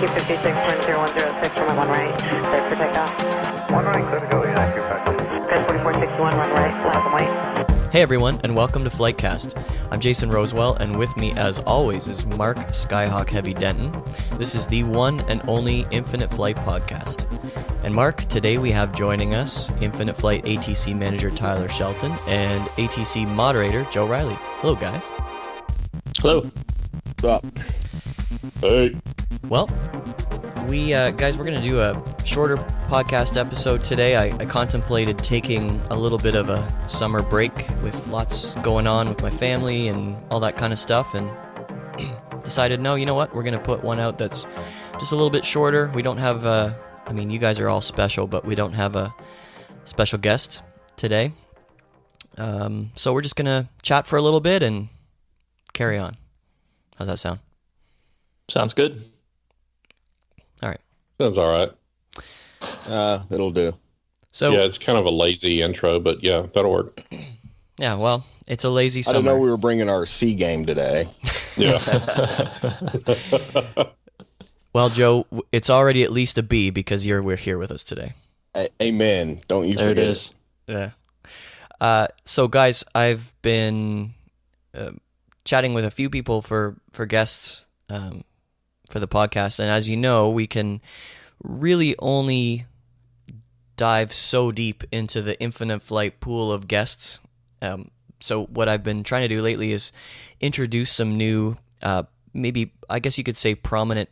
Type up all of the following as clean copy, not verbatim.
256.0106 from 1 right, clear for takeoff. 1 right, clear to go, yeah, you're back. Clear 4461, 1 right, left and white. Hey everyone, and welcome to FlightCast. I'm Jason Rosewell, and with me, as always, is Mark Skyhawk Heavy Denton. This is the one and only Infinite Flight podcast. And Mark, today we have joining us Infinite Flight ATC Manager Tyler Shelton and ATC Moderator Joe Reilly. Hello, guys. Hello. What's up? Hey. Well, we guys, we're going to do a shorter podcast episode today. I contemplated taking a little bit of a summer break with lots going on with my family and all that kind of stuff, and decided, no, you know what? We're going to put one out that's just a little bit shorter. We don't have, I mean, you guys are all special, but we don't have a special guest today. So we're just going to chat for a little bit and carry on. How's that sound? Sounds good. All right. Sounds all right. It'll do. So yeah, it's kind of a lazy intro, but yeah, that'll work. Yeah, well, it's a lazy summer. I didn't know we were bringing our C game today. Yeah. Well, Joe, it's already at least a B because we're here with us today. Amen. Don't you There forget it is. Yeah. So, guys, I've been chatting with a few people for guests for the podcast, and as you know, we can really only dive so deep into the Infinite Flight pool of guests. So what I've been trying to do lately is introduce some new, maybe I guess you could say prominent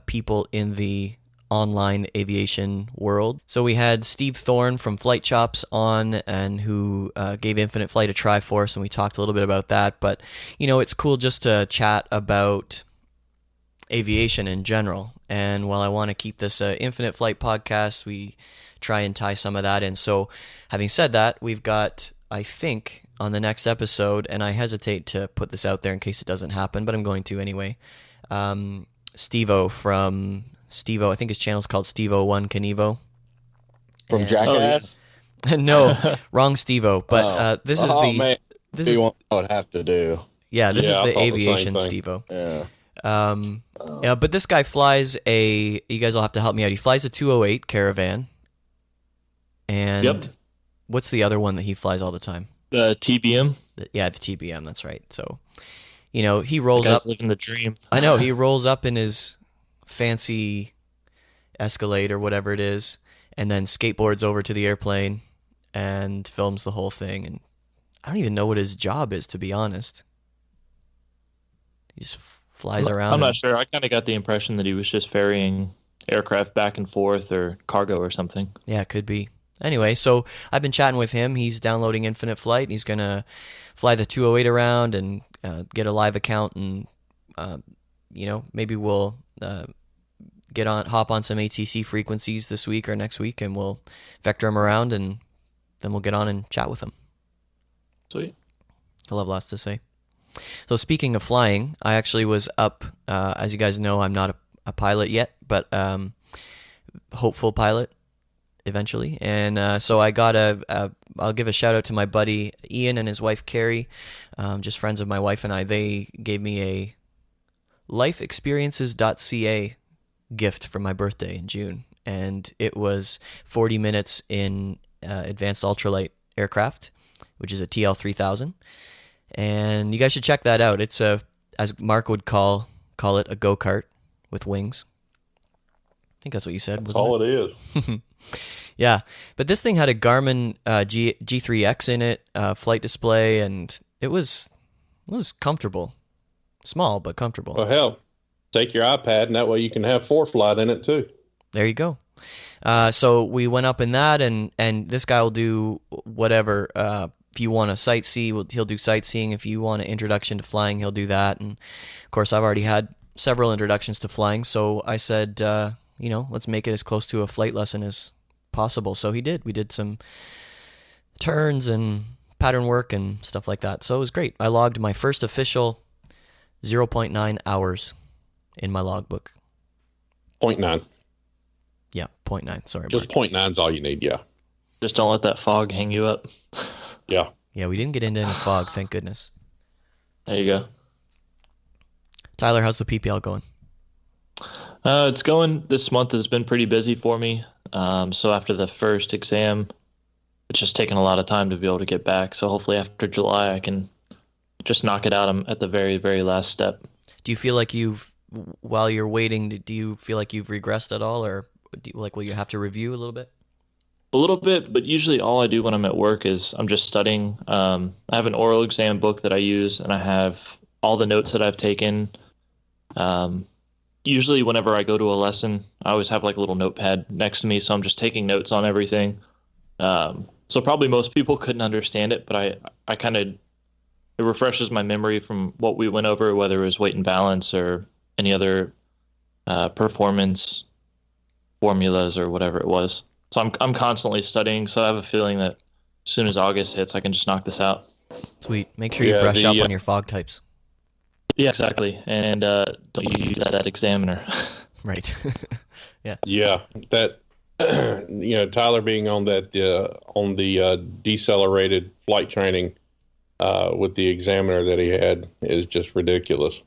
people in the online aviation world. So we had Steve Thorne from Flight Chops on, and who gave Infinite Flight a try for us, and we talked a little bit about that. But, you know, it's cool just to chat about aviation in general. And while I want to keep this Infinite Flight podcast, we try and tie some of that in. So having said that, we've got, I think, on the next episode, and I hesitate to put this out there in case it doesn't happen, but I'm going to anyway, Steve-O from Steve-O, I think his channel's called Steve-O1 Knievo. from Jackass. No, wrong Steve-O, but this is the... Man. This Do is, you want I would have to do? yeah, this is Yeah, I the thought the same Aviation thing. Steve-O. Yeah. Yeah, but this guy flies you guys will have to help me out. He flies a 208 Caravan. And Yep. what's the other one that he flies all the time? The TBM. Yeah, the TBM, that's right. So, you know, he rolls Guy's up. living the dream. I know, he rolls up in his fancy Escalade or whatever it is, and then skateboards over to the airplane and films the whole thing. And I don't even know what his job is, to be honest. He just flies around. I'm not sure. I kind of got the impression that he was just ferrying aircraft back and forth or cargo or something. Yeah, it could be. Anyway, so I've been chatting with him. He's downloading Infinite Flight. He's going to fly the 208 around and get a live account, and, you know, maybe we'll hop on some ATC frequencies this week or next week, and we'll vector him around, and then we'll get on and chat with him. Sweet. He'll have lots to say. So speaking of flying, I actually was up, as you guys know, I'm not a pilot yet, but hopeful pilot eventually. And so I got I'll give a shout out to my buddy Ian and his wife Carrie, just friends of my wife and I. They gave me a lifeexperiences.ca gift for my birthday in June. And it was 40 minutes in advanced ultralight aircraft, which is a TL3000. And you guys should check that out. It's as Mark would call it, a go-kart with wings. I think that's what you said, wasn't All it? it is. Yeah, but this thing had a Garmin G3X in it, flight display, and it was comfortable. Small, but comfortable. Well, hell, take your iPad, and that way you can have ForeFlight in it too. There you go. So we went up in that, and this guy will do whatever. If you want to sightsee, he'll do sightseeing. If you want an introduction to flying, he'll do that. And of course, I've already had several introductions to flying, so I said, you know, let's make it as close to a flight lesson as possible. So he did. We did some turns and pattern work and stuff like that. So it was great. I logged my first official 0.9 hours in my logbook. 0.9. Yeah, 0.9. Sorry, Just Mark. 0.9 is all you need, yeah. Just don't let that fog hang you up. Yeah. Yeah, we didn't get into any fog, thank goodness. There you go. Tyler, how's the PPL going? It's going. This month has been pretty busy for me. So after the first exam, it's just taken a lot of time to be able to get back. So hopefully after July, I can just knock it out. I'm at the very, very last step. Do you feel like while you're waiting, do you feel like you've regressed at all, or will you have to review a little bit? A little bit, but usually all I do when I'm at work is I'm just studying. I have an oral exam book that I use, and I have all the notes that I've taken. Usually whenever I go to a lesson, I always have like a little notepad next to me, so I'm just taking notes on everything. So probably most people couldn't understand it, but I kind of, it refreshes my memory from what we went over, whether it was weight and balance or any other performance formulas or whatever it was. So I'm constantly studying, so I have a feeling that as soon as August hits, I can just knock this out. Sweet. Make sure you brush up on your fog types. Yeah, exactly. And don't use that examiner. Right. Yeah. Yeah, that Tyler being on that on the decelerated flight training with the examiner that he had is just ridiculous.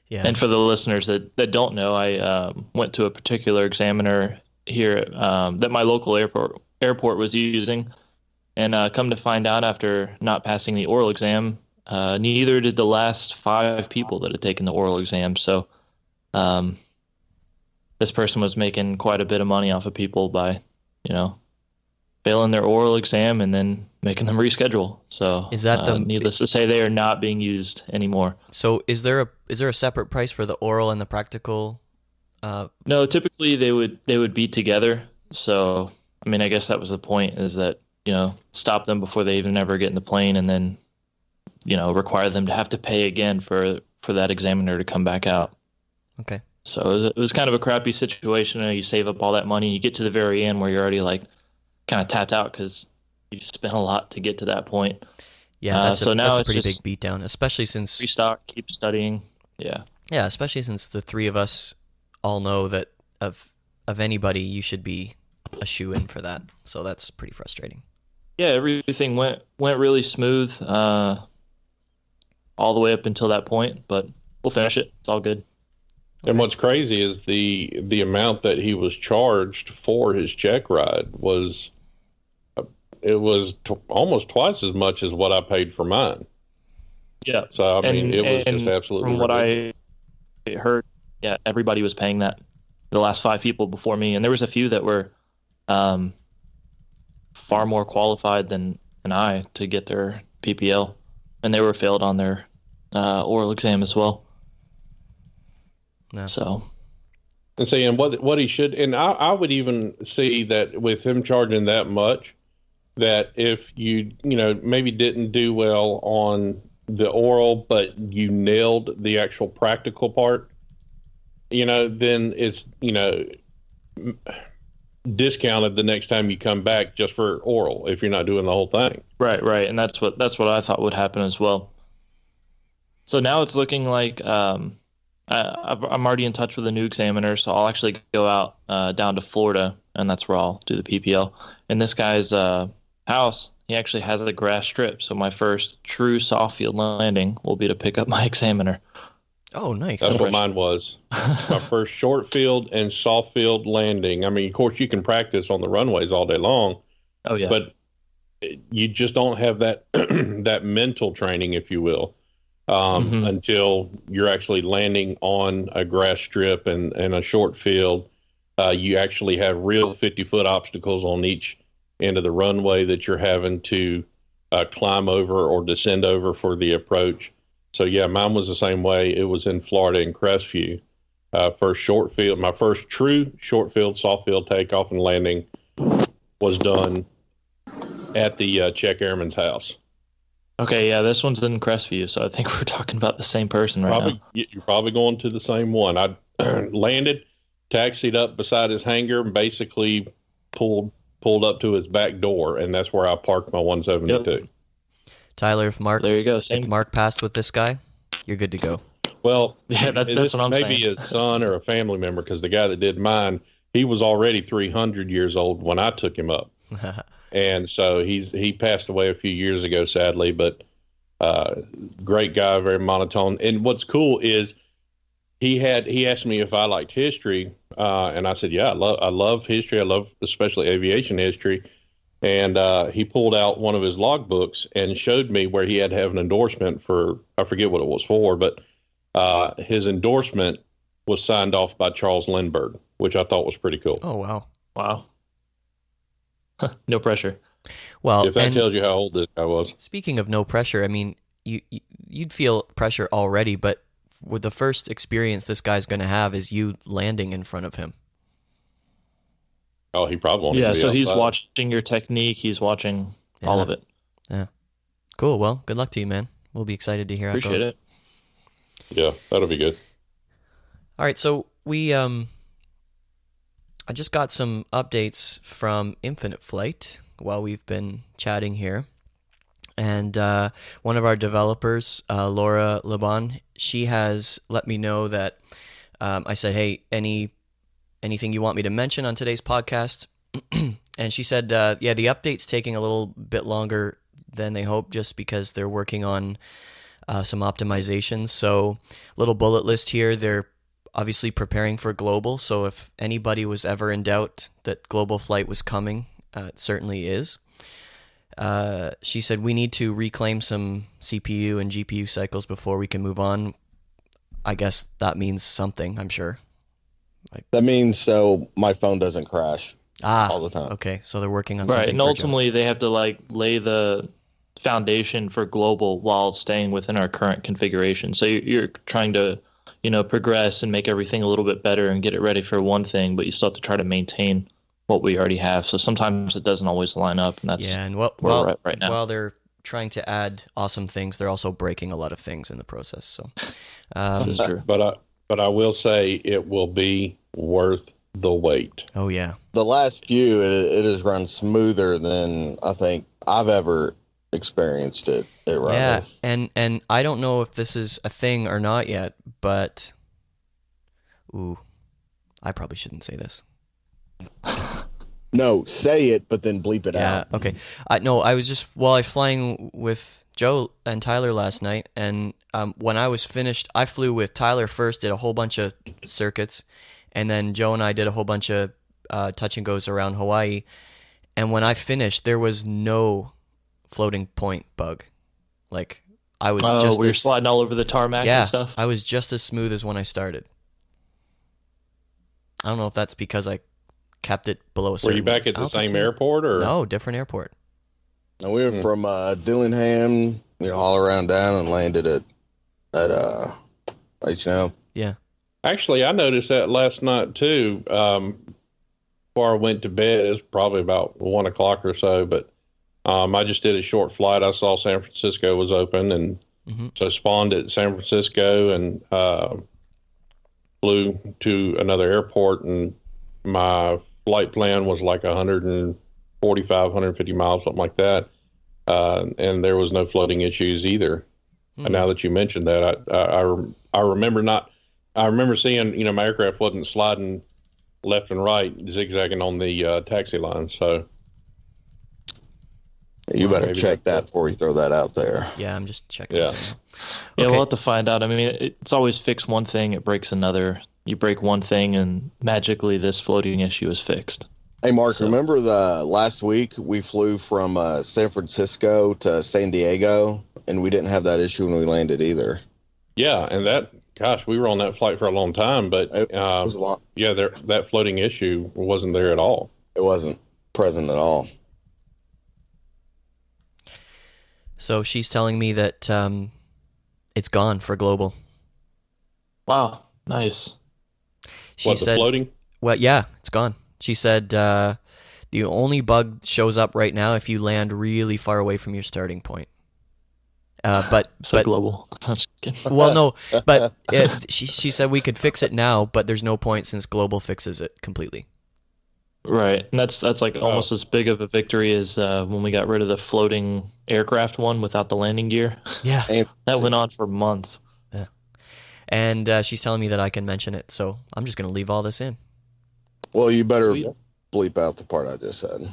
Yeah. And for the listeners that don't know, I went to a particular examiner here that my local airport was using, and come to find out after not passing the oral exam, neither did the last 5 people that had taken the oral exam. So this person was making quite a bit of money off of people by, failing their oral exam and then making them reschedule. So is that needless to say, they are not being used anymore. So is there a separate price for the oral and the practical? No, typically they would be together. So, I mean, I guess that was the point, is that, stop them before they even ever get in the plane, and then, require them to have to pay again for that examiner to come back out. Okay. So it was kind of a crappy situation. You save up all that money, you get to the very end where you're already like kind of tapped out because you've spent a lot to get to that point. Yeah, that's now a pretty big beatdown, especially since restock, keep studying. Yeah. Yeah, especially since the three of us all know that of anybody, you should be a shoo-in for that. So that's pretty frustrating. Yeah, everything went really smooth all the way up until that point, but we'll finish it. It's all good. And what's crazy is the amount that he was charged for his check ride was almost twice as much as what I paid for mine. Yeah. So I mean, it was just absolutely from what ridiculous. I heard, yeah, everybody was paying that. The last 5 people before me, and there was a few that were far more qualified than I to get their PPL, and they were failed on their oral exam as well. No. So, And saying what he should, and I would even see that with him charging that much, that if you maybe didn't do well on the oral, but you nailed the actual practical part, then it's discounted the next time you come back just for oral if you're not doing the whole thing. right, and that's what I thought would happen as well. So now it's looking like I'm already in touch with a new examiner, so I'll actually go out down to Florida, and that's where I'll do the PPL. And this guy's house, he actually has a grass strip, so my first true soft field landing will be to pick up my examiner. Oh, nice. That's what mine was. My first short field and soft field landing. I mean, of course, you can practice on the runways all day long. Oh, yeah. But you just don't have that that mental training, if you will, until you're actually landing on a grass strip and a short field. You actually have real 50-foot obstacles on each end of the runway that you're having to climb over or descend over for the approach. So, yeah, mine was the same way. It was in Florida in Crestview. First short field, my first true short field, soft field takeoff and landing was done at the Czech Airman's house. Okay, yeah, this one's in Crestview, so I think we're talking about the same person now. You're probably going to the same one. I landed, taxied up beside his hangar, and basically pulled up to his back door, and that's where I parked my 172. Yep. Tyler, if Mark passed with this guy, you're good to go. Well, yeah, that's what I'm saying. Maybe his son or a family member, because the guy that did mine, he was already 300 years old when I took him up. And so he passed away a few years ago, sadly, but great guy, very monotone. And what's cool is he asked me if I liked history, and I said, yeah, I love history. I love especially aviation history. And he pulled out one of his logbooks and showed me where he had to have an endorsement for, I forget what it was for, but his endorsement was signed off by Charles Lindbergh, which I thought was pretty cool. Oh, wow. Wow. No pressure. Well, If that and tells you how old this guy was. speaking of no pressure, I mean, you'd feel pressure already, but with the first experience this guy's going to have is you landing in front of him. Oh, he probably wanted to Yeah, be so he's outside. watching your technique. He's watching all of it. Yeah. Cool. Well, good luck to you, man. We'll be excited to hear how Appreciate it goes. it. Yeah, that'll be good. All right, so we I just got some updates from Infinite Flight while we've been chatting here. And one of our developers, Laura Laban, she has let me know that I said, hey, anything you want me to mention on today's podcast? And she said, yeah, the update's taking a little bit longer than they hoped just because they're working on some optimizations. So little bullet list here, they're obviously preparing for global. So if anybody was ever in doubt that global flight was coming, it certainly is. She said we need to reclaim some CPU and GPU cycles before we can move on. I guess that means something, I'm sure. That means so my phone doesn't crash Ah, all the time. okay. So they're working on Right, something. and for ultimately they have to like lay the foundation for global while staying within our current configuration. So you're trying to, progress and make everything a little bit better and get it ready for one thing, but you still have to try to maintain what we already have. So sometimes it doesn't always line up, and that's Yeah, and where we're at right now. while they're trying to add awesome things, they're also breaking a lot of things in the process. So, This is true. But I will say it will be worth the wait. oh yeah, The last few, it has run smoother than I think I've ever experienced it. yeah, and I don't know if this is a thing or not yet, but ooh, I probably shouldn't say this. No, say it, but then bleep it Yeah, out. okay. No, I was just I was flying with Joe and Tyler last night, and when I was finished, I flew with Tyler first, did a whole bunch of circuits, and then Joe and I did a whole bunch of touch and goes around Hawaii. And when I finished, there was no floating point bug. Like I was just we were as, sliding all over the tarmac yeah, and stuff. I was just as smooth as when I started. I don't know if that's because I kept it below a Were certain you back at the same altitude. airport or? No, different airport. And we were from Dillingham, all around down and landed at H&M. Yeah. Actually, I noticed that last night too. Before I went to bed, it was probably about 1 o'clock or so, but I just did a short flight. I saw San Francisco was open, and so spawned at San Francisco and flew to another airport, and my flight plan was like 145, 150 miles, something like that. And there was no floating issues either. And now that you mentioned that, I remember seeing, my aircraft wasn't sliding left and right, zigzagging on the taxi line. So You better maybe check that's that before you throw that out there. Yeah, I'm just checking. Yeah. it now. Yeah, Okay. we'll have to find out. I mean, it's always fix one thing, it breaks another. You break one thing, and magically this floating issue is fixed. Hey, Mark, So- remember the last week we flew from San Francisco to San Diego, and we didn't have that issue when we landed either. yeah, and we were on that flight for a long time, but It was a lot. yeah, that floating issue wasn't there at all. It wasn't present at all. So she's telling me that it's gone for global. Wow, nice. She The said, floating? well, yeah, it's gone. She said the only bug shows up right now if you land really far away from your starting point. But Global. I'm just kidding. well, no, but she said we could fix it now, but there's no point since global fixes it completely. Right, and that's like almost as big of a victory as when we got rid of the floating aircraft one without the landing gear. Yeah. And That went on for months. And she's telling me that I can mention it, so I'm just going to leave all this in. well, you better Sweet. bleep out the part I just said.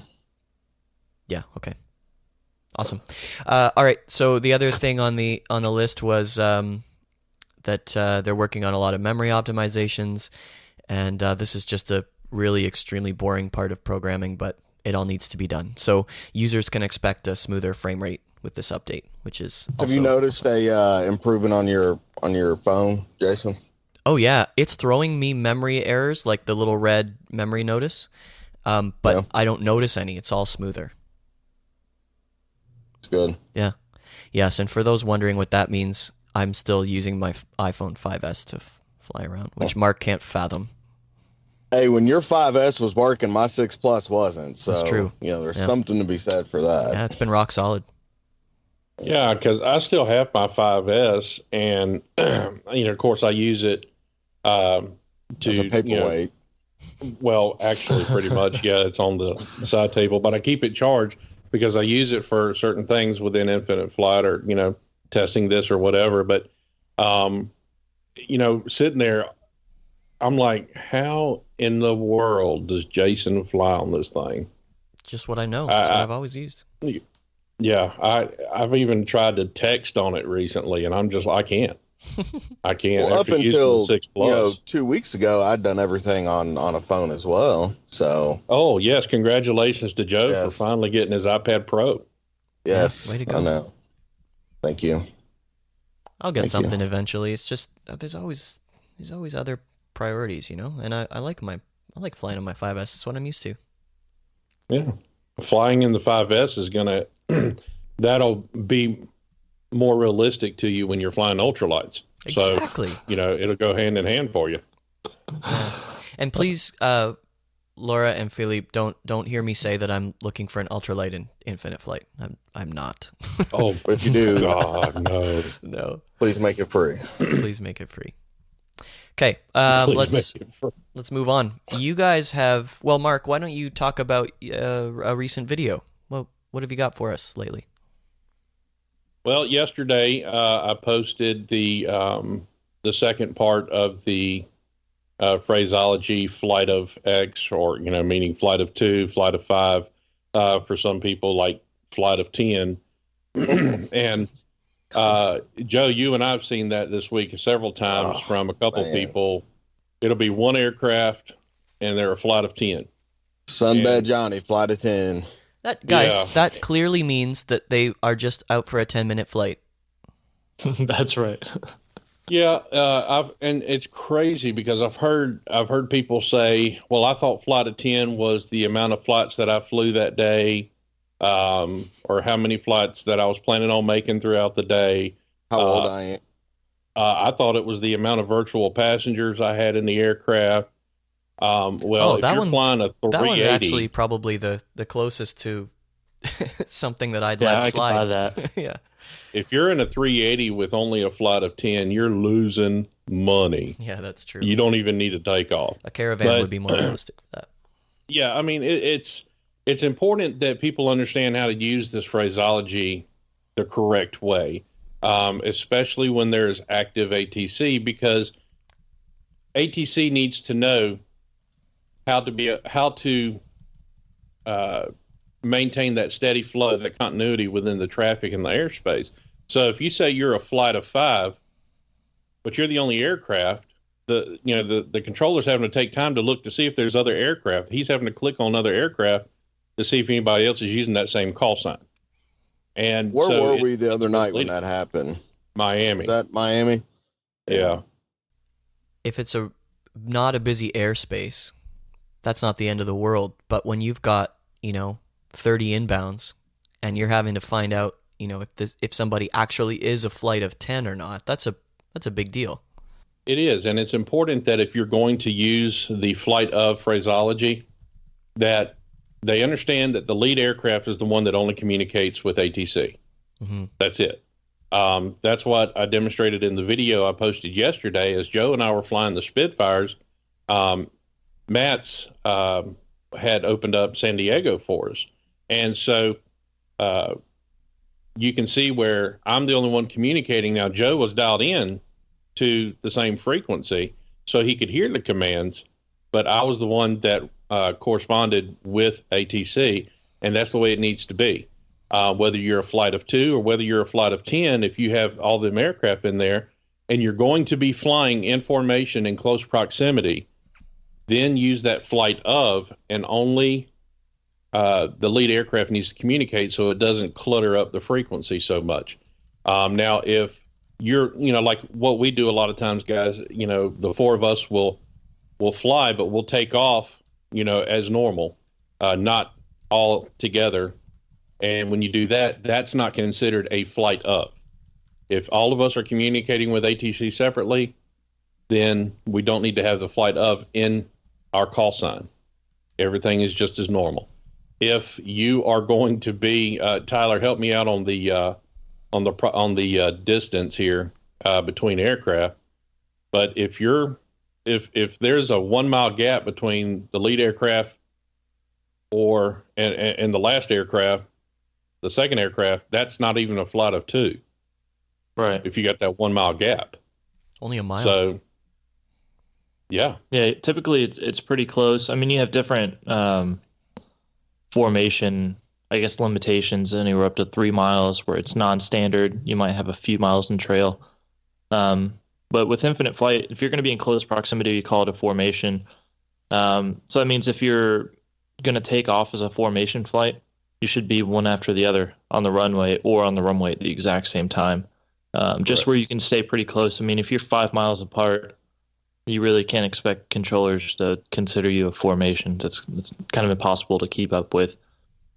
Yeah, okay. Awesome. All right, so the other thing on the list was that they're working on a lot of memory optimizations, and this is just a really extremely boring part of programming, but it all needs to be done. So users can expect a smoother frame rate with this update, which is also... Have you noticed a improvement on your phone, Jason? Oh yeah, it's throwing me memory errors, like the little red memory notice, but Yeah. I don't notice any. It's all smoother. It's good. Yeah. Yes, and for those wondering what that means, I'm still using my iPhone 5S to fly around, which Mark can't fathom. Hey, when your 5S was working, my 6 Plus wasn't. So, That's true. There's Yeah. something to be said for that. Yeah, it's been rock solid. Yeah, because I still have my 5S, and of course, I use it to As a paperweight. Well, actually, pretty much, yeah, it's on the side table, but I keep it charged because I use it for certain things within Infinite Flight, or testing this or whatever. But sitting there, I'm like, how in the world does Jason fly on this thing? Just what I know. That's what I've always used. Yeah, I've even tried to text on it recently, and I'm just, I can't. I can't. Well, up after using until the 6 Plus. 2 weeks ago, I'd done everything on a phone as well. So, Oh, yes, congratulations to Joe for Yes. finally getting his iPad Pro. yes, way to go. I know. Thank you. I'll get Thank you. something eventually. It's just there's always other priorities, and I like flying on my 5S. It's what I'm used to. Yeah. Flying in the 5S is going to, that'll be more realistic to you when you're flying ultralights. Exactly. So, it'll go hand in hand for you. And please, Laura and Philippe, don't hear me say that I'm looking for an ultralight in Infinite Flight. I'm not. Oh, But if you do, God, no. No. please make it free. Please make it free. Okay, Please let's make it free. let's move on. You guys have Mark. Why don't you talk about a recent video? Well, what have you got for us lately? Well, yesterday I posted the second part of the phraseology flight of X, or meaning flight of 2, flight of 5, for some people, like flight of 10. And Joe, you and I've seen that this week several times from a couple man. people. It'll be one aircraft, and they're a flight of 10. Sunbed Johnny, flight of 10. That guys, Yeah. that clearly means that they are just out for a 10-minute flight. That's right. Yeah, and it's crazy because I've heard people say, "Well, I thought flight of 10 was the amount of flights that I flew that day, or how many flights that I was planning on making throughout the day." How old I am. I thought it was the amount of virtual passengers I had in the aircraft. Well, if that you're one- flying a That one's 380, actually probably the closest to something that I'd Yeah, let I could slide. buy that. Yeah. if you're in a 380 with only a flight of 10, you're losing money. Yeah, that's true. You don't even need to take off. A caravan But- would be more realistic for that. Yeah, I mean, it's important that people understand how to use this phraseology the correct way, especially when there's active ATC, because ATC needs to know how to maintain that steady flow, that continuity within the traffic and the airspace. So if you say you're a flight of 5, but you're the only aircraft, the controller's having to take time to look to see if there's other aircraft. He's having to click on other aircraft to see if anybody else is using that same call sign. And Where so were we the other it's night when misleading. that happened? Miami. Was that Miami? Yeah. If it's not a busy airspace, that's not the end of the world. But when you've got 30 inbounds, and you're having to find out if somebody actually is a flight of 10 or not, that's a big deal. It is, and it's important that if you're going to use the flight of phraseology, that they understand that the lead aircraft is the one that only communicates with ATC. Mm-hmm. That's it. That's what I demonstrated in the video I posted yesterday. As Joe and I were flying the Spitfires, Matt's had opened up San Diego for us, and so you can see where I'm the only one communicating. Now Joe was dialed in to the same frequency, so he could hear the commands, but I was the one that corresponded with ATC, and that's the way it needs to be. Whether you're a flight of 2 or whether you're a flight of 10, if you have all them aircraft in there, and you're going to be flying in formation in close proximity, then use that flight of, and only the lead aircraft needs to communicate so it doesn't clutter up the frequency so much. Now, if you're, like what we do a lot of times, guys, the four of us will fly, but we'll take off, as normal, not all together. And when you do that, that's not considered a flight of. If all of us are communicating with ATC separately, then we don't need to have the flight of in our call sign. Everything is just as normal. If you are going to be, Tyler, help me out on the distance here between aircraft. But if there's a 1 mile gap between the lead aircraft and the last aircraft, the second aircraft, that's not even a flight of two. Right. If you got that 1 mile gap. Only a mile. So, yeah. Yeah, typically it's pretty close. I mean, you have different formation, I guess, limitations, anywhere up to 3 miles where it's non-standard. You might have a few miles in trail. But with infinite flight, if you're going to be in close proximity, you call it a formation. So that means if you're going to take off as a formation flight, you should be one after the other on the runway or on the runway at the exact same time. Just where you can stay pretty close. I mean, if you're 5 miles apart, you really can't expect controllers to consider you a formation. It's kind of impossible to keep up with.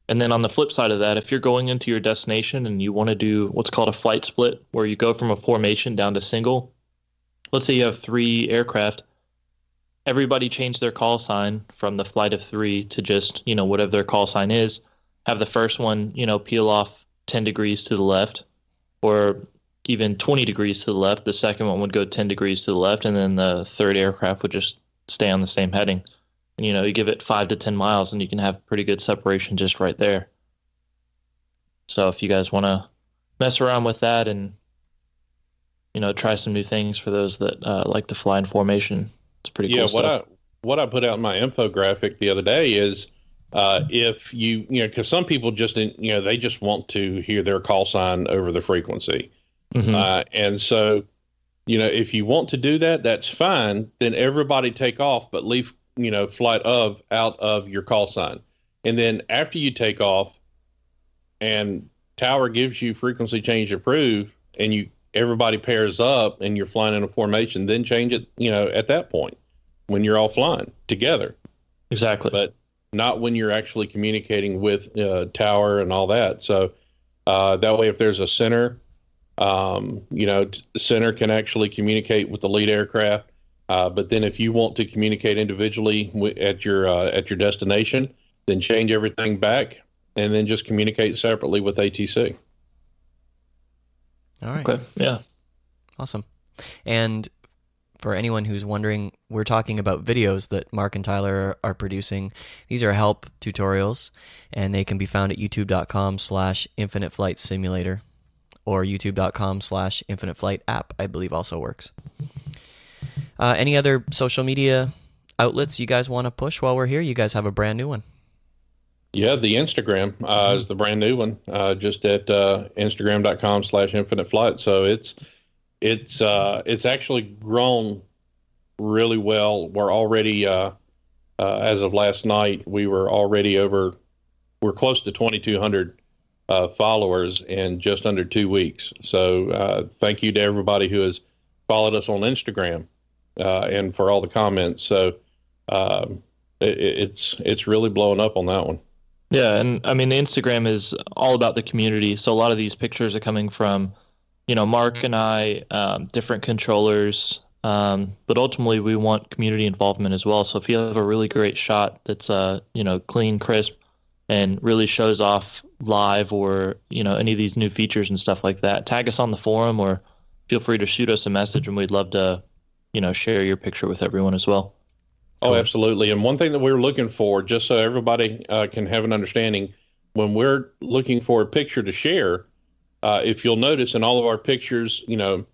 And then on the flip side of that, if you're going into your destination and you want to do what's called a flight split, where you go from a formation down to single, let's say you have 3 aircraft, everybody change their call sign from the flight of 3 to just, whatever their call sign is. Have the first one, peel off 10 degrees to the left, or even 20 degrees to the left. The second one would go 10 degrees to the left, and then the third aircraft would just stay on the same heading. And, you give it 5 to 10 miles, and you can have pretty good separation just right there. So if you guys want to mess around with that and, try some new things for those that like to fly in formation, it's pretty cool stuff. What I put out in my infographic the other day is, if you, because some people just, they just want to hear their call sign over the frequency. Mm-hmm. And so, if you want to do that, that's fine. Then everybody take off, but leave, flight of out of your call sign. And then after you take off and tower gives you frequency change approved, and everybody pairs up and you're flying in a formation, then change it, at that point when you're all flying together. Exactly. But not when you're actually communicating with tower and all that. So that way, if there's a center, center can actually communicate with the lead aircraft. But then if you want to communicate individually at your destination, then change everything back and then just communicate separately with ATC. All right. Okay. Yeah. Awesome. And for anyone who's wondering, we're talking about videos that Mark and Tyler are producing. These are help tutorials, and they can be found at youtube.com/Infinite Flight Simulator, or youtube.com/Infinite Flight app, I believe also works. Any other social media outlets you guys want to push while we're here? You guys have a brand new one. Yeah, the Instagram is the brand new one, just at Instagram.com/Infinite Flight. So it's actually grown really well. We're already, as of last night, we're close to 2,200 followers in just under 2 weeks. So thank you to everybody who has followed us on Instagram and for all the comments. So it's really blowing up on that one. Yeah, and I mean, the Instagram is all about the community. So a lot of these pictures are coming from, Mark and I, different controllers, but ultimately we want community involvement as well. So if you have a really great shot that's, clean, crisp, and really shows off live or, any of these new features and stuff like that, tag us on the forum or feel free to shoot us a message, and we'd love to, share your picture with everyone as well. Oh, absolutely. And one thing that we're looking for, just so everybody can have an understanding, when we're looking for a picture to share, if you'll notice in all of our pictures, the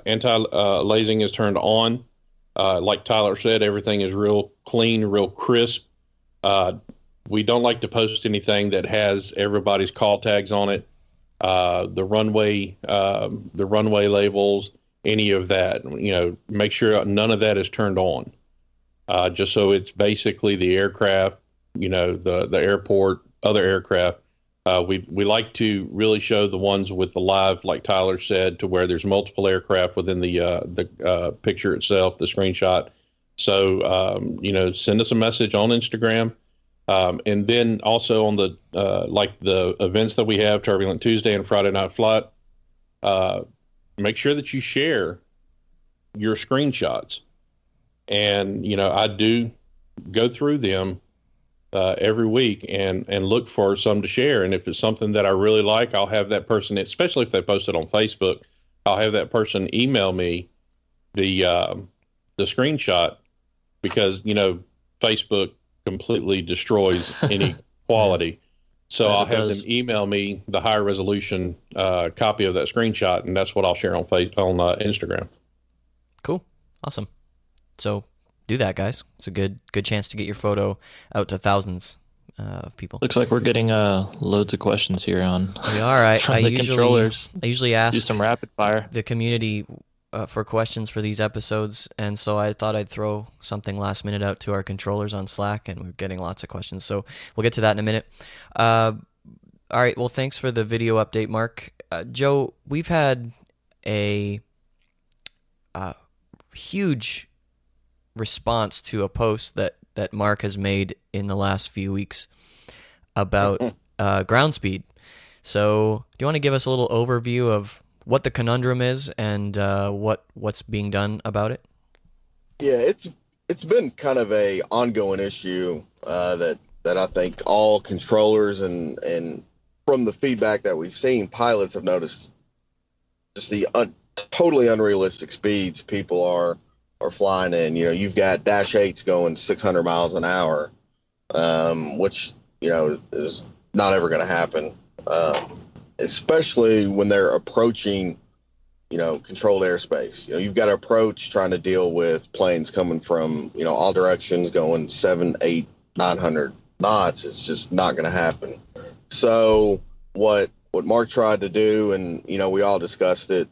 anti-lasing is turned on. Like Tyler said, everything is real clean, real crisp. We don't like to post anything that has everybody's call tags on it. the runway labels, any of that. Make sure none of that is turned on. Just so it's basically the aircraft, the airport, other aircraft. We like to really show the ones with the live, like Tyler said, to where there's multiple aircraft within the picture itself, the screenshot. So, send us a message on Instagram. And then also on the events that we have, Turbulent Tuesday and Friday Night Flight, make sure that you share your screenshots. And, I do go through them every week and look for some to share. And if it's something that I really like, I'll have that person, especially if they post it on Facebook, I'll have that person email me the screenshot, because, Facebook completely destroys any quality. So I'll have them email me the higher resolution copy of that screenshot, and that's what I'll share on Instagram. Cool. Awesome. So do that, guys. It's a good chance to get your photo out to thousands of people. Looks like we're getting loads of questions here on. We are. I usually ask do some rapid fire. The community for questions for these episodes, and so I thought I'd throw something last minute out to our controllers on Slack, and we're getting lots of questions. So we'll get to that in a minute. All right. Well, thanks for the video update, Mark. Joe, we've had a huge response to a post that Mark has made in the last few weeks about ground speed. So do you want to give us a little overview of what the conundrum is and what's being done about it? Yeah, it's been kind of a ongoing issue that I think all controllers and from the feedback that we've seen, pilots have noticed just the totally unrealistic speeds people are flying in. You've got Dash 8s going 600 miles an hour, which, is not ever going to happen, especially when they're approaching, controlled airspace. You've got to approach trying to deal with planes coming from, all directions going 700, 800, 900 knots. It's just not going to happen. So what Mark tried to do, and, we all discussed it,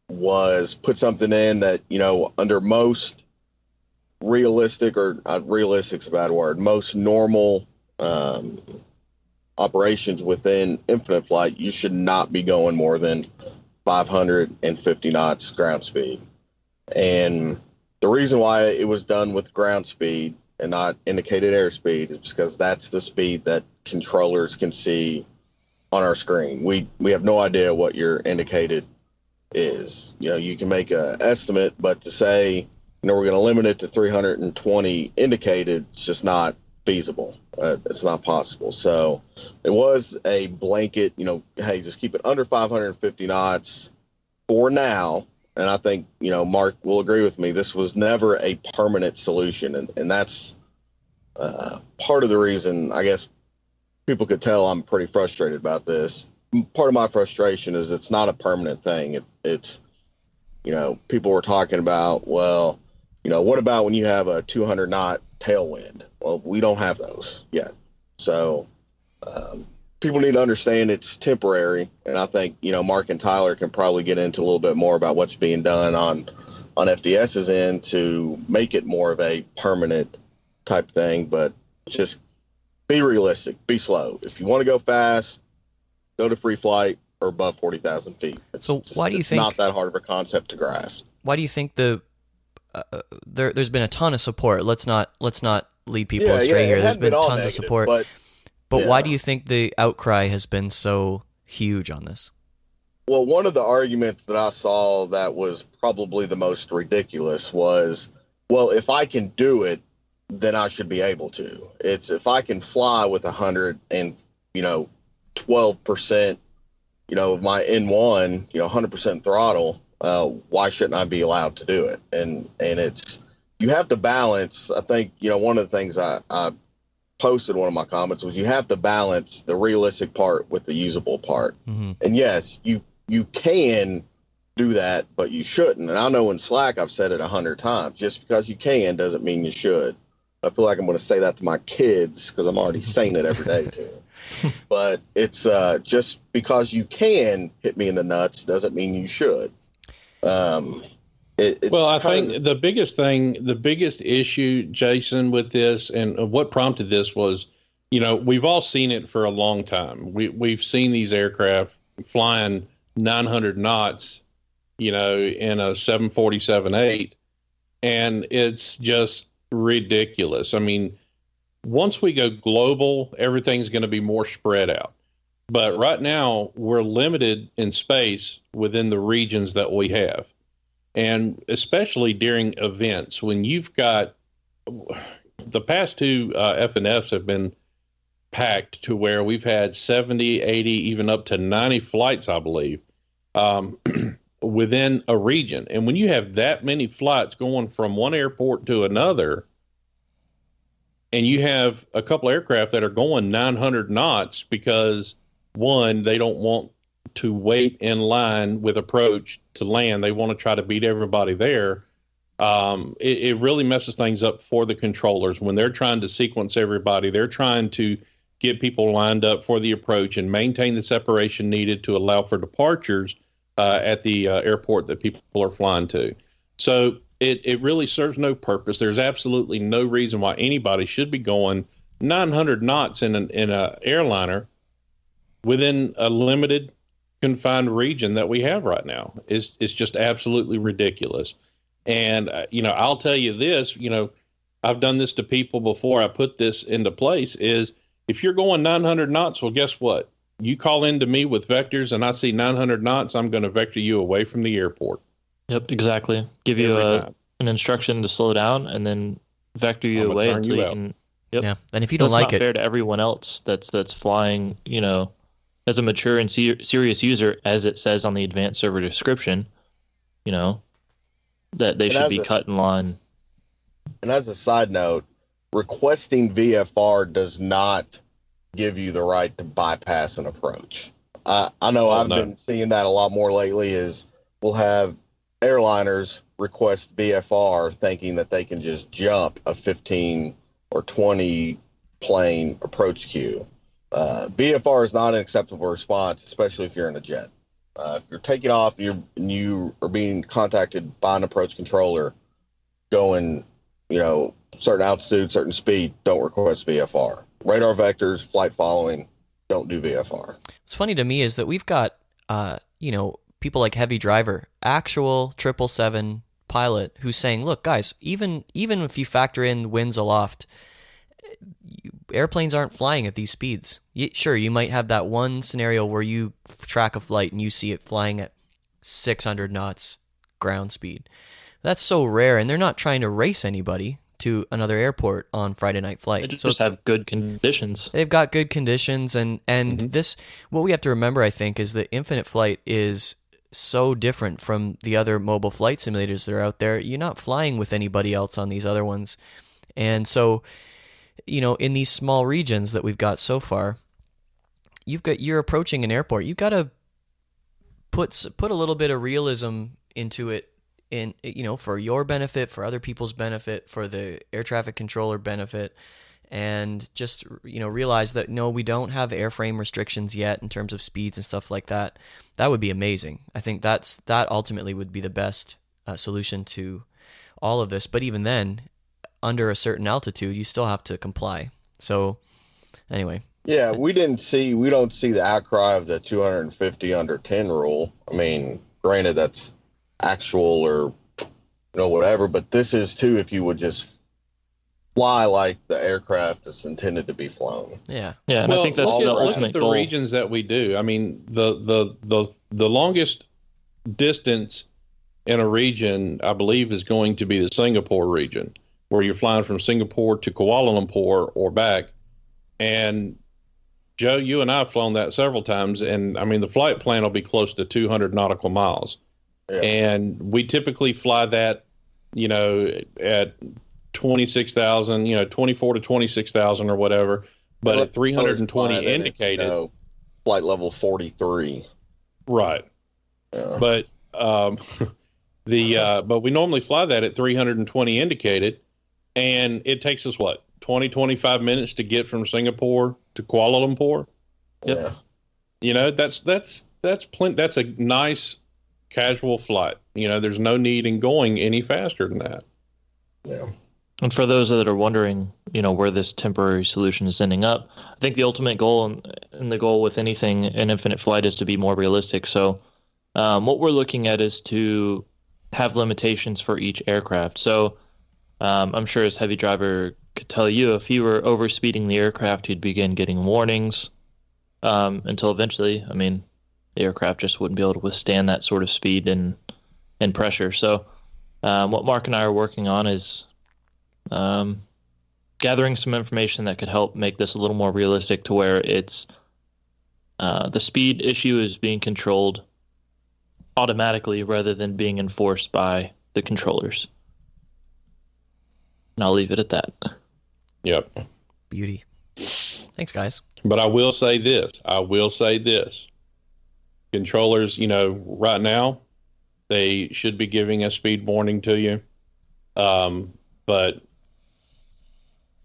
was put something in that, under most realistic, or realistic's a bad word, most normal operations within infinite flight, you should not be going more than 550 knots ground speed. And the reason why it was done with ground speed and not indicated airspeed is because that's the speed that controllers can see on our screen. We have no idea what your indicated is. You can make a estimate, but to say, we're going to limit it to 320 indicated, it's just not feasible. It's not possible. So it was a blanket, hey, just keep it under 550 knots for now. And I think, Mark will agree with me, this was never a permanent solution. And that's part of the reason, I guess, people could tell I'm pretty frustrated about this. Part of my frustration is it's not a permanent thing. It's, people were talking about, well, what about when you have a 200 knot tailwind? Well, we don't have those yet. So people need to understand it's temporary. And I think, Mark and Tyler can probably get into a little bit more about what's being done on FDS's end to make it more of a permanent type thing. But just be realistic, be slow. If you want to go fast, go to free flight or above 40,000 feet. So why do you think it's not that hard of a concept to grasp? Why do you think there's been a ton of support? Let's not lead people astray here. There's been tons of support, but why do you think the outcry has been so huge on this? Well, one of the arguments that I saw that was probably the most ridiculous was, well, if I can do it, then I should be able to. It's if I can fly with 12%, of my N1, 100% throttle, why shouldn't I be allowed to do it? And it's, you have to balance. I think, one of the things I posted, one of my comments was, you have to balance the realistic part with the usable part. Mm-hmm. And yes, you can do that, but you shouldn't. And I know in Slack, I've said it 100 times, just because you can doesn't mean you should. I feel like I'm going to say that to my kids because I'm already saying it every day to them. But it's just because you can hit me in the nuts doesn't mean you should. Well, I think the biggest issue, Jason, with this and what prompted this was, we've all seen it for a long time. We've seen these aircraft flying 900 knots, in a 747-8, and it's just ridiculous. I mean, once we go global, everything's going to be more spread out. But right now, we're limited in space within the regions that we have. And especially during events, when you've got the past two FNFs have been packed to where we've had 70, 80, even up to 90 flights, I believe, within a region. And when you have that many flights going from one airport to another, and you have a couple aircraft that are going 900 knots because, one, they don't want to wait in line with approach to land. They want to try to beat everybody there. It really messes things up for the controllers when they're trying to sequence everybody. They're trying to get people lined up for the approach and maintain the separation needed to allow for departures at the airport that people are flying to. So it really serves no purpose. There's absolutely no reason why anybody should be going 900 knots in an airliner within a limited, confined region that we have right now. It's just absolutely ridiculous. And, I'll tell you this, I've done this to people before I put this into place, is if you're going 900 knots, well, guess what? You call into me with vectors and I see 900 knots, I'm going to vector you away from the airport. Yep, exactly. Give you an instruction to slow down and then vector you away until you can. Yep. Yeah, and if you don't like it, that's not fair to everyone else that's flying, as a mature and serious user, as it says on the advanced server description, that they should be cut in line. And as a side note, requesting VFR does not give you the right to bypass an approach. I know I've been seeing that a lot more lately. Is we'll have airliners request VFR thinking that they can just jump a 15 or 20 plane approach queue. VFR is not an acceptable response, especially if you're in a jet. If you're taking off and you are being contacted by an approach controller going, certain altitude, certain speed, don't request VFR. Radar vectors, flight following, don't do VFR. What's funny to me is that we've got, people like Heavy Driver, actual 777 pilot, who's saying, look, guys, even if you factor in winds aloft, airplanes aren't flying at these speeds. Sure, you might have that one scenario where you track a flight and you see it flying at 600 knots ground speed. That's so rare, and they're not trying to race anybody to another airport on Friday night flight. They just have good conditions. They've got good conditions, and this, what we have to remember, I think, is that Infinite Flight is so different from the other mobile flight simulators that are out there. You're not flying with anybody else on these other ones. And so, in these small regions that we've got so far, you're approaching an airport. You've got to put a little bit of realism into it, for your benefit, for other people's benefit, for the air traffic controller benefit, and just, realize that, no, we don't have airframe restrictions yet in terms of speeds and stuff like that. That would be amazing. I think that ultimately would be the best solution to all of this. But even then, under a certain altitude, you still have to comply. So anyway. Yeah, we don't see the outcry of the 250 under 10 rule. I mean, granted, that's actual or whatever, but this is too if you would just fly like the aircraft is intended to be flown. Yeah. Yeah, and I think that's the ultimate goal. Regions that we do. I mean, the longest distance in a region, I believe, is going to be the Singapore region, where you're flying from Singapore to Kuala Lumpur or back. And Joe, you and I have flown that several times, and I mean, the flight plan will be close to 200 nautical miles. Yeah. And we typically fly that, at 26,000, 24 to 26,000 or whatever, but at 320 indicated. Flight level 43. Right. Yeah. But but we normally fly that at 320 indicated, and it takes us, 25 minutes to get from Singapore to Kuala Lumpur? Yeah. You know, that's plenty. That's a nice casual flight. You know, there's no need in going any faster than that. Yeah. And for those that are wondering, where this temporary solution is ending up, I think the ultimate goal and the goal with anything in infinite flight is to be more realistic. So what we're looking at is to have limitations for each aircraft. So I'm sure as heavy driver could tell you, if you were overspeeding the aircraft, you'd begin getting warnings until eventually, the aircraft just wouldn't be able to withstand that sort of speed and pressure. So what Mark and I are working on is gathering some information that could help make this a little more realistic, to where it's the speed issue is being controlled automatically rather than being enforced by the controllers. And I'll leave it at that. Yep. Beauty. Thanks, guys. But I will say this. Controllers, right now, they should be giving a speed warning to you. But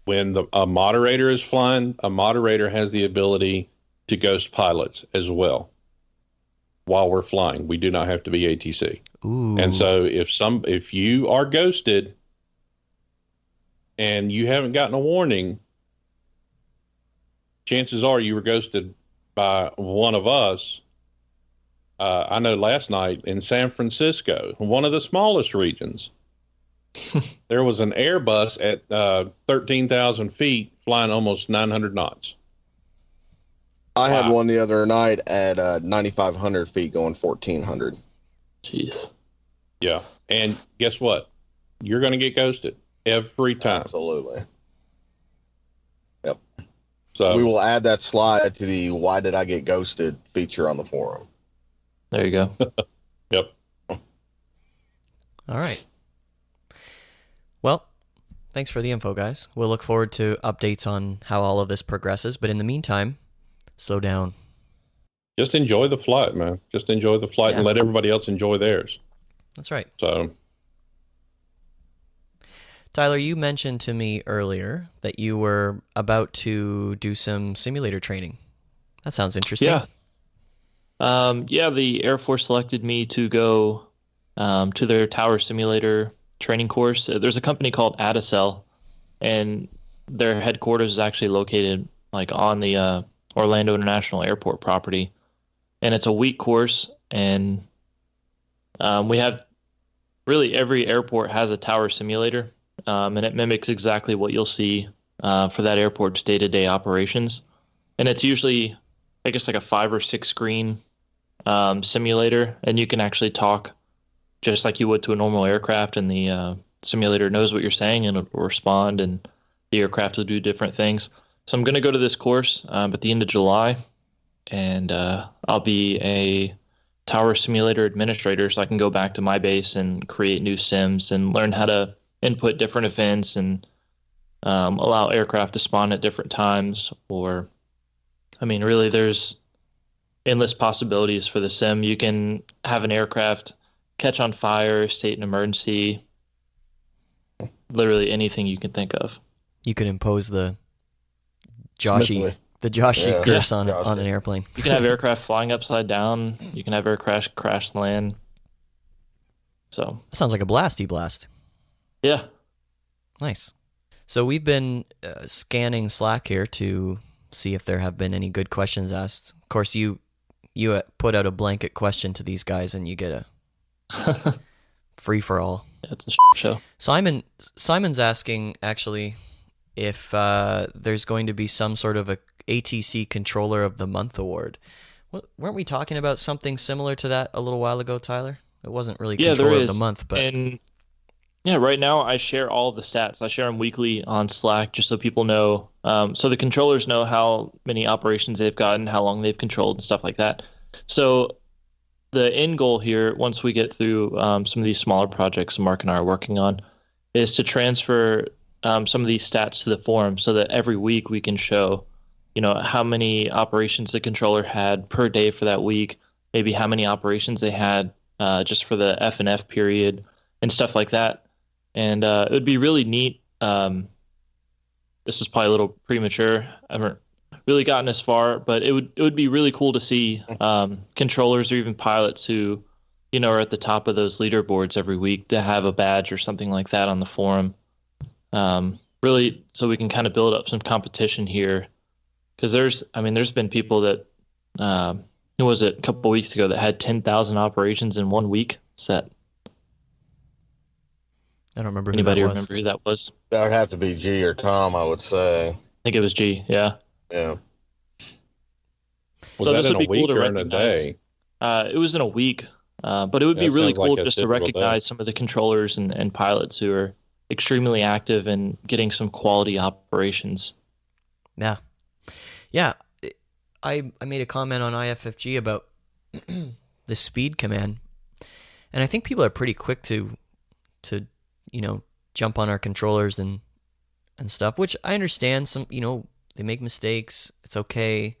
when a moderator is flying, a moderator has the ability to ghost pilots as well while we're flying. We do not have to be ATC. Ooh. And so if you are ghosted and you haven't gotten a warning, chances are you were ghosted by one of us. I know last night in San Francisco, one of the smallest regions, there was an Airbus at 13,000 feet flying almost 900 knots. I had one the other night at 9,500 feet going 1,400. Jeez. Yeah. And guess what? You're going to get ghosted every time. Absolutely. Yep. So we will add that slide to the "Why Did I Get Ghosted" feature on the forum. There you go. Yep. All right. Well, thanks for the info, guys. We'll look forward to updates on how all of this progresses. But in the meantime, slow down. Just enjoy the flight, man. Just enjoy the flight and let everybody else enjoy theirs. That's right. So, Tyler, you mentioned to me earlier that you were about to do some simulator training. That sounds interesting. Yeah. The Air Force selected me to go to their tower simulator training course. There's a company called Adacel, and their headquarters is actually located on the Orlando International Airport property. And it's a week course, and we have really every airport has a tower simulator, and it mimics exactly what you'll see for that airport's day-to-day operations. And it's usually, I guess, like a 5 or 6 screen simulator, and you can actually talk just like you would to a normal aircraft, and the simulator knows what you're saying and it will respond, and the aircraft will do different things. So I'm going to go to this course at the end of July, and I'll be a tower simulator administrator, so I can go back to my base and create new sims and learn how to input different events and allow aircraft to spawn at different times. Or, really, there's endless possibilities for the sim. You can have an aircraft catch on fire, state an emergency, literally anything you can think of. You can impose the Joshy curse on an airplane. You can have aircraft flying upside down. You can have aircraft crash land. So that sounds like a blasty blast. Yeah. Nice. So we've been scanning Slack here to see if there have been any good questions asked. Of course, you put out a blanket question to these guys, and you get a free for all. Yeah, it's a show. Simon's asking actually if there's going to be some sort of a ATC Controller of the Month award. Weren't we talking about something similar to that a little while ago, Tyler? It wasn't really Controller of the Month, but right now I share all the stats. I share them weekly on Slack just so people know. So the controllers know how many operations they've gotten, how long they've controlled, and stuff like that. So the end goal here, once we get through some of these smaller projects Mark and I are working on, is to transfer some of these stats to the forum so that every week we can show, how many operations the controller had per day for that week, maybe how many operations they had just for the F and F period and stuff like that. And it would be really neat this is probably a little premature. I haven't really gotten as far, but it would be really cool to see controllers or even pilots who, are at the top of those leaderboards every week to have a badge or something like that on the forum. Really, so we can kind of build up some competition here, because there's been people that, who was it, a couple of weeks ago, that had 10,000 operations in 1 week set. I don't remember. Anybody remember who that was? That would have to be G or Tom, I would say. I think it was G. Yeah. Yeah. Was that in a week or in a day? It was in a week, but it would be really cool just to recognize some of the controllers and pilots who are extremely active and getting some quality operations. Yeah. Yeah. I made a comment on IFFG about the speed command, and I think people are pretty quick to jump on our controllers and stuff, which I understand. Some, they make mistakes. It's okay.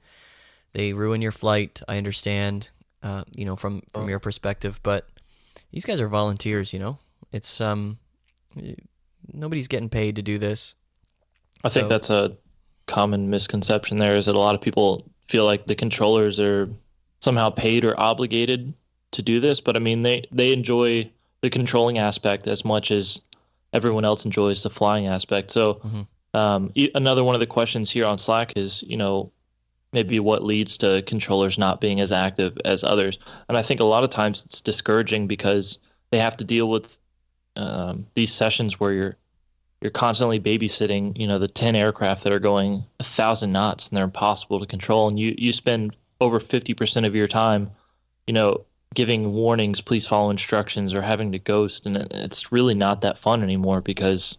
They ruin your flight. I understand, from your perspective, but these guys are volunteers, it's, nobody's getting paid to do this. I think that's a common misconception there, is that a lot of people feel like the controllers are somehow paid or obligated to do this, but I mean, they enjoy the controlling aspect as much as everyone else enjoys the flying aspect. So another one of the questions here on Slack is, maybe what leads to controllers not being as active as others. And I think a lot of times it's discouraging because they have to deal with these sessions where you're constantly babysitting, the 10 aircraft that are going 1,000 knots and they're impossible to control. And you spend over 50% of your time, giving warnings, please follow instructions, or having to ghost. And it's really not that fun anymore because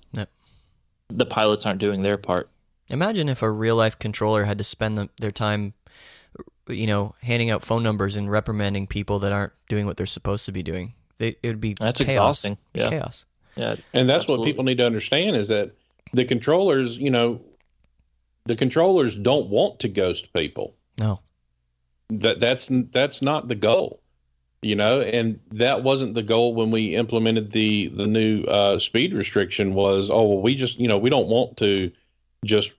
the pilots aren't doing their part. Imagine if a real life controller had to spend their time, handing out phone numbers and reprimanding people that aren't doing what they're supposed to be doing. It would be That's chaos. Exhausting. Yeah. Chaos. Yeah. And that's what people need to understand, is that the controllers, don't want to ghost people. No. That's not the goal. And that wasn't the goal when we implemented the new speed restriction. Was, we just, we don't want to just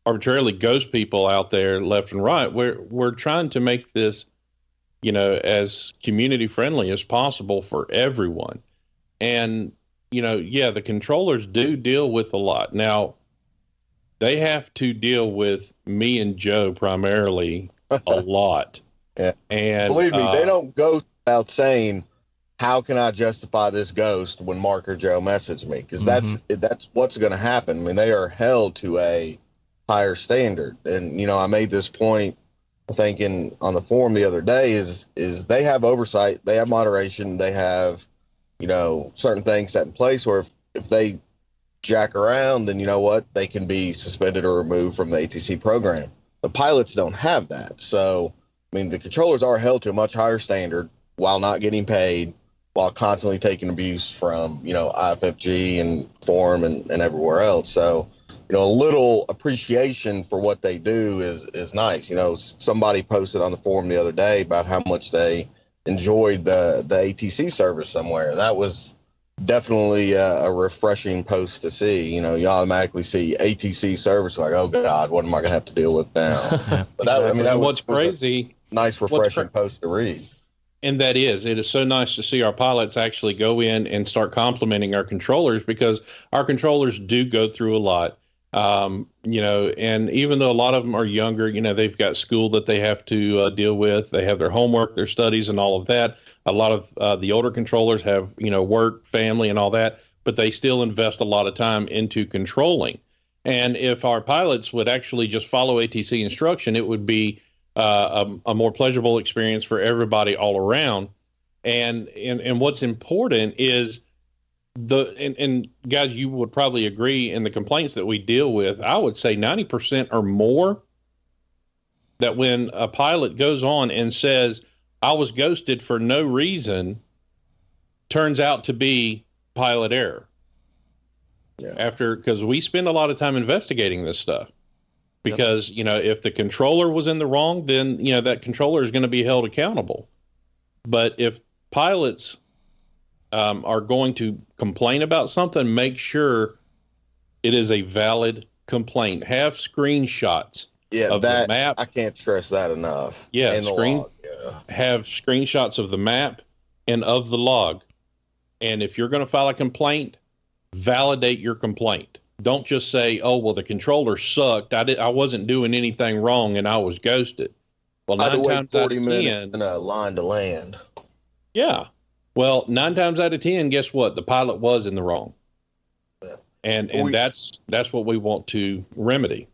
arbitrarily ghost people out there left and right. We're trying to make this, as community friendly as possible for everyone. And, the controllers do deal with a lot. Now, they have to deal with me and Joe primarily a lot. Yeah. And believe me, they don't go without saying, how can I justify this ghost when Mark or Joe message me? Because that's what's going to happen. I mean, they are held to a higher standard. And, I made this point, I think, on the forum the other day, is they have oversight, they have moderation, they have, certain things set in place where if they jack around, then they can be suspended or removed from the ATC program. The pilots don't have that. So, I mean, the controllers are held to a much higher standard while not getting paid, while constantly taking abuse from, IFFG and forum and everywhere else. So, a little appreciation for what they do is nice. Somebody posted on the forum the other day about how much they enjoyed the ATC service somewhere. That was definitely a refreshing post to see. You automatically see ATC service, like, oh God, what am I going to have to deal with now? But that what's crazy, nice, refreshing post to read. And it is so nice to see our pilots actually go in and start complimenting our controllers, because our controllers do go through a lot. And even though a lot of them are younger, they've got school that they have to deal with. They have their homework, their studies, and all of that. A lot of the older controllers have, work, family, and all that, but they still invest a lot of time into controlling. And if our pilots would actually just follow ATC instruction, it would be a more pleasurable experience for everybody all around. And what's important is and guys, you would probably agree, in the complaints that we deal with, I would say 90% or more, that when a pilot goes on and says, I was ghosted for no reason, turns out to be pilot error. Yeah. Because we spend a lot of time investigating this stuff. Because, if the controller was in the wrong, then, that controller is going to be held accountable. But if pilots are going to complain about something, make sure It is a valid complaint. Have screenshots of the map. I can't stress that enough. Yeah, and the log. Yeah. Have screenshots of the map and of the log. And if you're going to file a complaint, validate your complaint. Don't just say, "Oh, well, the controller sucked. I wasn't doing anything wrong, and I was ghosted." Well, 9 times out of 10, in a line to land. Yeah. Well, 9 times out of 10, guess what? The pilot was in the wrong. Yeah. And that's what we want to remedy.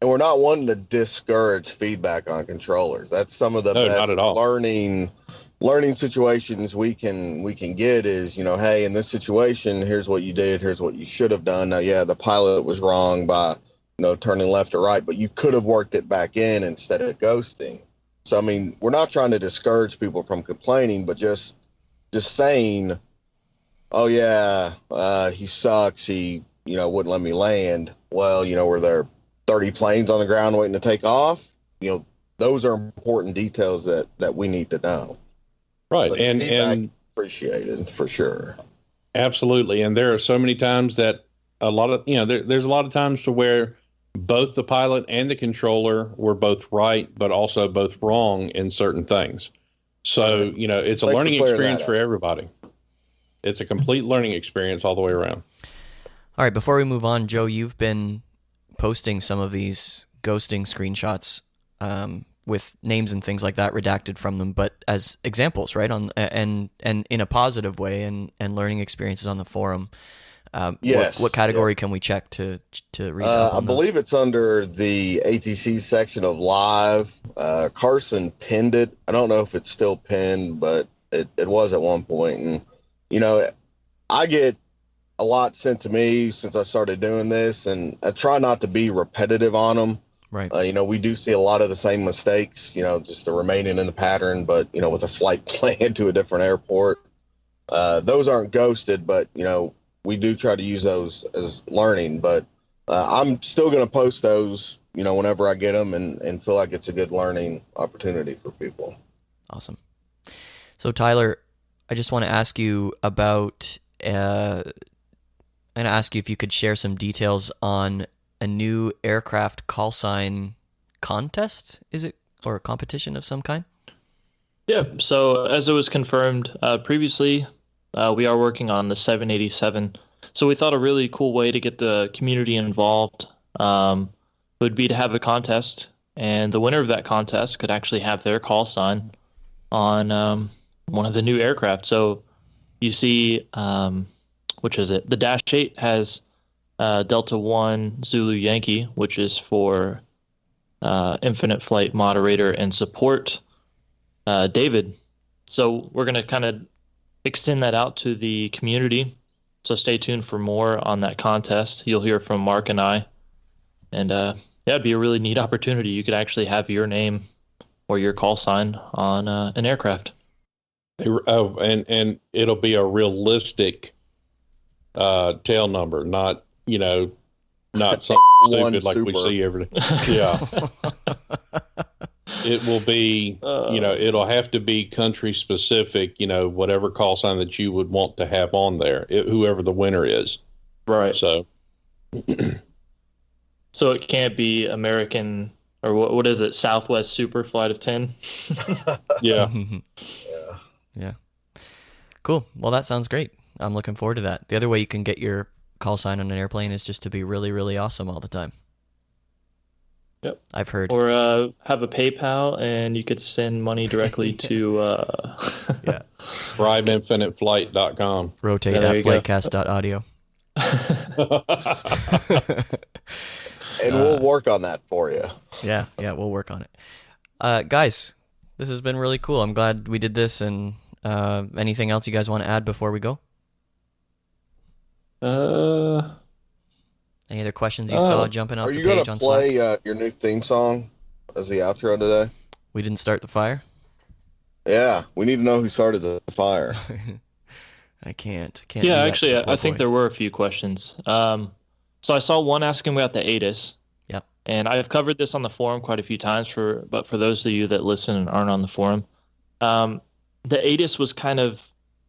And we're not wanting to discourage feedback on controllers. That's some of the best not at all. learning situations we can get is, hey, in this situation, here's what you did, here's what you should have done. Now, yeah, the pilot was wrong by, turning left or right, but you could have worked it back in instead of ghosting. So, I mean, we're not trying to discourage people from complaining, but just saying, oh, yeah, he sucks. He, wouldn't let me land. Well, were there 30 planes on the ground waiting to take off? Those are important details that we need to know. Right. But and appreciated for sure. Absolutely. And there are so many times that there's a lot of times to where both the pilot and the controller were both right, but also both wrong in certain things. So, it's a learning experience for everybody. It's a complete learning experience all the way around. All right. Before we move on, Joe, you've been posting some of these ghosting screenshots with names and things like that redacted from them, but as examples, right? And in a positive way and learning experiences on the forum. Yes. What category can we check to read up on I believe it's under the ATC section of live. Carson pinned it. I don't know if it's still pinned, but it was at one point. And, I get a lot sent to me since I started doing this, and I try not to be repetitive on them. Right. We do see a lot of the same mistakes, just the remaining in the pattern, but, with a flight plan to a different airport. Those aren't ghosted, but, we do try to use those as learning. But I'm still going to post those, whenever I get them and feel like it's a good learning opportunity for people. Awesome. So, Tyler, I just want to ask you about, I'm going to ask you if you could share some details on a new aircraft call sign contest, is it, or a competition of some kind? Yeah, so as it was confirmed previously, we are working on the 787. So we thought a really cool way to get the community involved would be to have a contest, and the winner of that contest could actually have their call sign on one of the new aircraft. So you see, which is it? The Dash 8 has Delta 1 Zulu Yankee, which is for infinite flight moderator and support David. So we're going to kind of extend that out to the community. So stay tuned for more on that contest. You'll hear from Mark and I. And it'd be a really neat opportunity. You could actually have your name or your call sign on an aircraft. Oh, and it'll be a realistic tail number, not something stupid like we see every day. Yeah. It will be, it'll have to be country specific, whatever call sign that you would want to have on there, whoever the winner is. Right. So. So it can't be American, or what is it? Southwest Super Flight of 10? Yeah. Yeah. Cool. Well, that sounds great. I'm looking forward to that. The other way you can get your call sign on an airplane is just to be really, really awesome all the time. Yep. I've heard. Or have a PayPal and you could send money directly to ThriveInfiniteFlight.com. Rotate at FlightCast.audio. And we'll work on that for you. Yeah, we'll work on it. Guys, this has been really cool. I'm glad we did this. And anything else you guys want to add before we go? Any other questions you saw jumping off the page on Slack? Are you going to play your new theme song as the outro today? We didn't start the fire? Yeah, we need to know who started the fire. I can't. Yeah, actually, I think there were a few questions. So I saw one asking about the ATIS. Yep. And I've covered this on the forum quite a few times, but for those of you that listen and aren't on the forum, the ATIS was kind of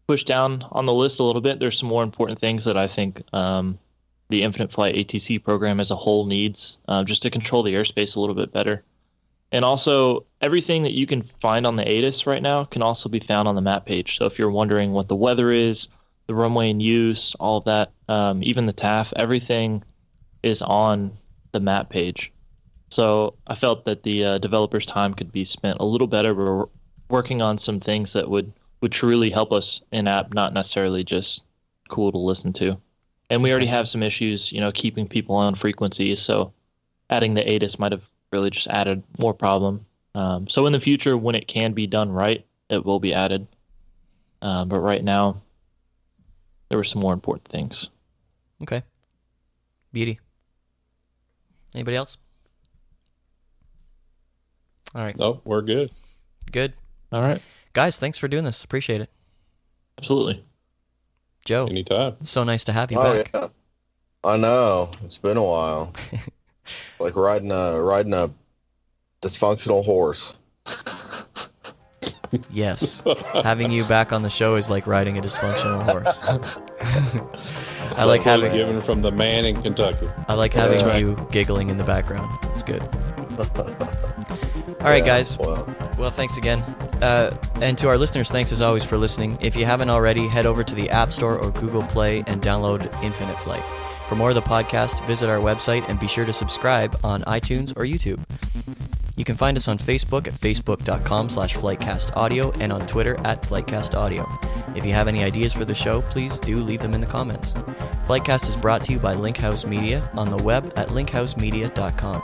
pushed down on the list a little bit. There's some more important things that I think the Infinite Flight ATC program as a whole needs, just to control the airspace a little bit better. And also, everything that you can find on the ATIS right now can also be found on the map page. So if you're wondering what the weather is, the runway in use, all of that, even the TAF, everything is on the map page. So I felt that the developers' time could be spent a little better. We're working on some things that would truly help us in-app, not necessarily just cool to listen to. And we already have some issues, keeping people on frequencies. So adding the ATIS might have really just added more problem. So in the future, when it can be done right, it will be added. But right now, there were some more important things. Okay. Beauty. Anybody else? All right. Nope, we're good. Good. All right. Guys, thanks for doing this. Appreciate it. Absolutely. Joe, Anytime. so nice to have you Oh back. yeah, I know. It's been a while. Like riding a dysfunctional horse. Yes. Having you back on the show is like riding a dysfunctional horse. I like having given from the man in Kentucky. I like having That's you giggling in the background. It's good. All right, guys. Well, thanks again. And to our listeners, thanks as always for listening. If you haven't already, head over to the App Store or Google Play and download Infinite Flight. For more of the podcast, visit our website and be sure to subscribe on iTunes or YouTube. You can find us on Facebook at facebook.com/FlightCastAudio and on Twitter at FlightCastAudio. If you have any ideas for the show, please do leave them in the comments. FlightCast is brought to you by Linkhouse Media on the web at linkhousemedia.com.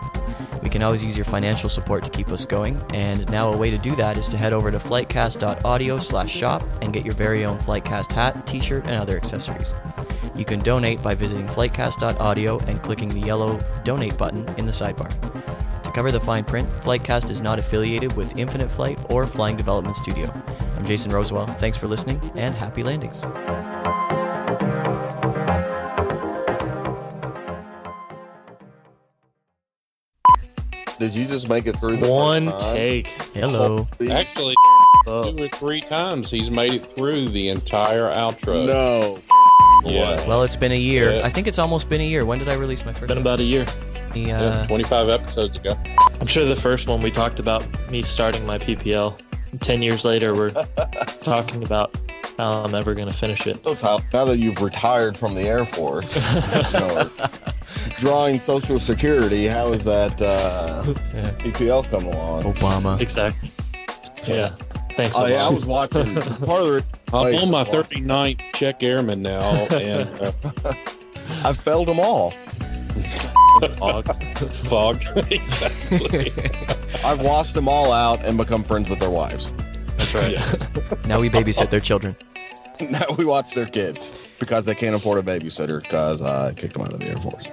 We can always use your financial support to keep us going, and now a way to do that is to head over to flightcast.audio/shop and get your very own FlightCast hat, t-shirt, and other accessories. You can donate by visiting flightcast.audio and clicking the yellow donate button in the sidebar. To cover the fine print, FlightCast is not affiliated with Infinite Flight or Flying Development Studio. I'm Jason Rosewell. Thanks for listening, and happy landings. Did you just make it through the One first time? take. Hello. Actually, Oh. 2 or 3 times he's made it through the entire outro. No. Yeah. Well, it's been a year. Yeah. I think it's almost been a year. When did I release my first Been about a year. Yeah, 25 episodes ago. I'm sure the first one we talked about me starting my PPL. 10 years later, we're talking about how I'm ever going to finish it. So, Tyler, now that you've retired from the Air Force, drawing Social Security, how is that PPL come along? Obama. Exactly. Yeah. Thanks a Oh, yeah, I lot. was watching part of the. I'm on my 39th check airman now, and I've failed them all. fog. Exactly. I've washed them all out and become friends with their wives. That's right. Now we babysit their children. Now we watch their kids because they can't afford a babysitter because I kicked them out of the Air Force.